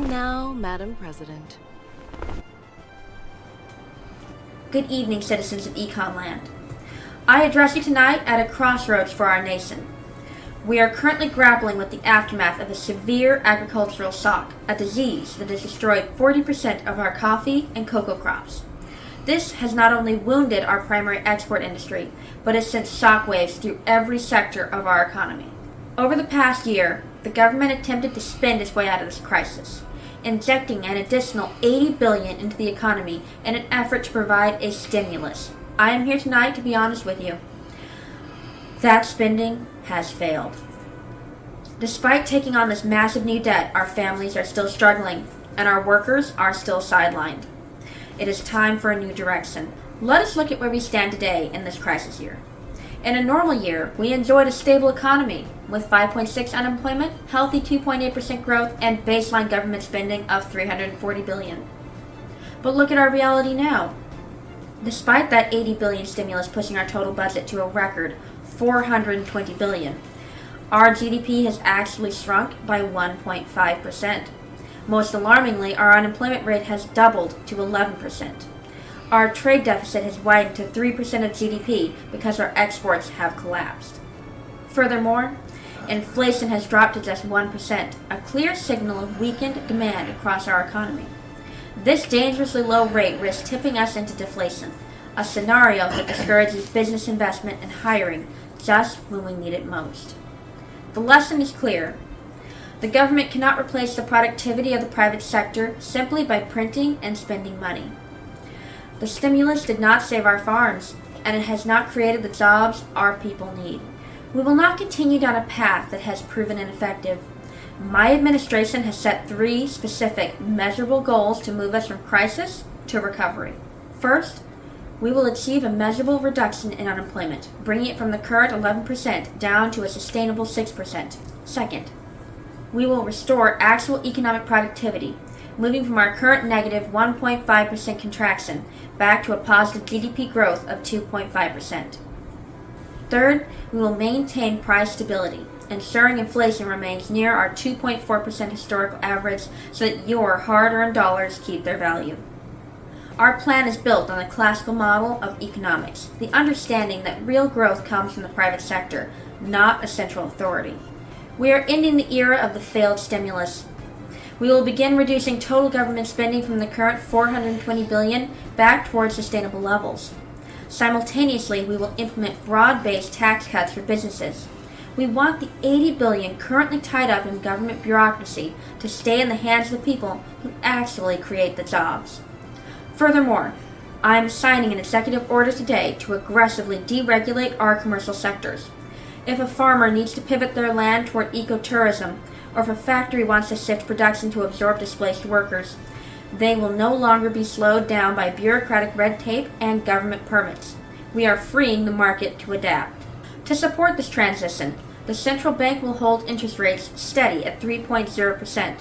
And now, Madam President. Good evening, citizens of EconLand. I address you tonight at a crossroads for our nation. We are currently grappling with the aftermath of a severe agricultural shock, a disease that has destroyed 40% of our coffee and cocoa crops. This has not only wounded our primary export industry, but has sent shockwaves through every sector of our economy. Over the past year, the government attempted to spend its way out of this crisis, injecting an additional $80 billion into the economy in an effort to provide a stimulus. I am here tonight to be honest with you. That spending has failed. Despite taking on this massive new debt, our families are still struggling, and our workers are still sidelined. It is time for a new direction. Let us look at where we stand today in this crisis year. In a normal year, we enjoyed a stable economy with 5.6% unemployment, healthy 2.8% growth, and baseline government spending of $340 billion. But look at our reality now. Despite that $80 billion stimulus pushing our total budget to a record $420 billion, our GDP has actually shrunk by 1.5%. Most alarmingly, our unemployment rate has doubled to 11%. Our trade deficit has widened to 3% of GDP because our exports have collapsed. Furthermore, inflation has dropped to just 1%, a clear signal of weakened demand across our economy. This dangerously low rate risks tipping us into deflation, a scenario that discourages business investment and hiring just when we need it most. The lesson is clear. The government cannot replace the productivity of the private sector simply by printing and spending money. The stimulus did not save our farms, and it has not created the jobs our people need. We will not continue down a path that has proven ineffective. My administration has set 3 specific, measurable goals to move us from crisis to recovery. First, we will achieve a measurable reduction in unemployment, bringing it from the current 11% down to a sustainable 6%. Second, we will restore actual economic productivity, moving from our current negative 1.5% contraction back to a positive GDP growth of 2.5%. Third, we will maintain price stability, ensuring inflation remains near our 2.4% historical average so that your hard-earned dollars keep their value. Our plan is built on the classical model of economics, the understanding that real growth comes from the private sector, not a central authority. We are ending the era of the failed stimulus. We will begin reducing total government spending from the current $420 billion back towards sustainable levels. Simultaneously, we will implement broad-based tax cuts for businesses. We want the $80 billion currently tied up in government bureaucracy to stay in the hands of the people who actually create the jobs. Furthermore, I am signing an executive order today to aggressively deregulate our commercial sectors. If a farmer needs to pivot their land toward ecotourism, or if a factory wants to shift production to absorb displaced workers, they will no longer be slowed down by bureaucratic red tape and government permits. We are freeing the market to adapt. To support this transition, the central bank will hold interest rates steady at 3.0%.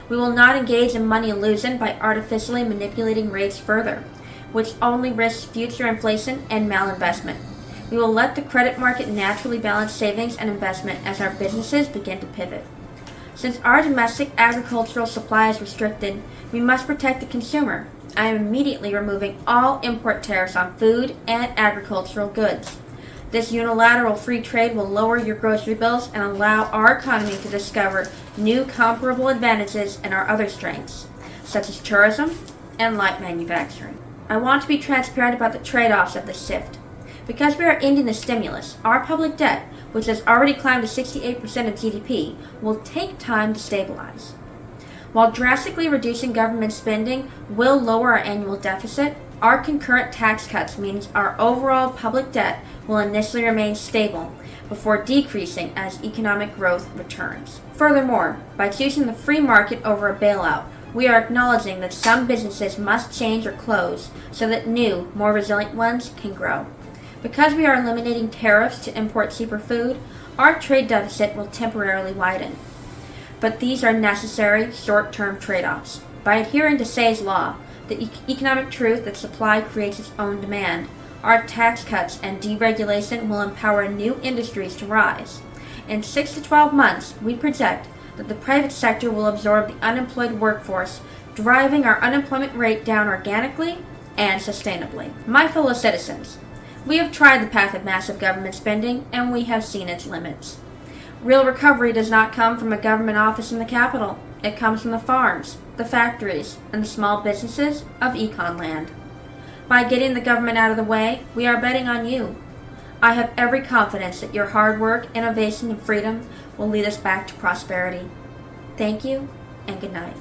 We will not engage in money illusion by artificially manipulating rates further, which only risks future inflation and malinvestment. We will let the credit market naturally balance savings and investment as our businesses begin to pivot. Since our domestic agricultural supply is restricted, we must protect the consumer. I am immediately removing all import tariffs on food and agricultural goods. This unilateral free trade will lower your grocery bills and allow our economy to discover new comparable advantages in our other strengths, such as tourism and light manufacturing. I want to be transparent about the trade-offs of this shift. Because we are ending the stimulus, our public debt, which has already climbed to 68% of GDP, will take time to stabilize. While drastically reducing government spending will lower our annual deficit, our concurrent tax cuts means our overall public debt will initially remain stable before decreasing as economic growth returns. Furthermore, by choosing the free market over a bailout, we are acknowledging that some businesses must change or close so that new, more resilient ones can grow. Because we are eliminating tariffs to import cheaper food, our trade deficit will temporarily widen. But these are necessary short-term trade-offs. By adhering to Say's law, the economic truth that supply creates its own demand, our tax cuts and deregulation will empower new industries to rise. In 6 to 12 months, we project that the private sector will absorb the unemployed workforce, driving our unemployment rate down organically and sustainably. My fellow citizens, we have tried the path of massive government spending, and we have seen its limits. Real recovery does not come from a government office in the capital. It comes from the farms, the factories, and the small businesses of EconLand. By getting the government out of the way, we are betting on you. I have every confidence that your hard work, innovation, and freedom will lead us back to prosperity. Thank you, and good night.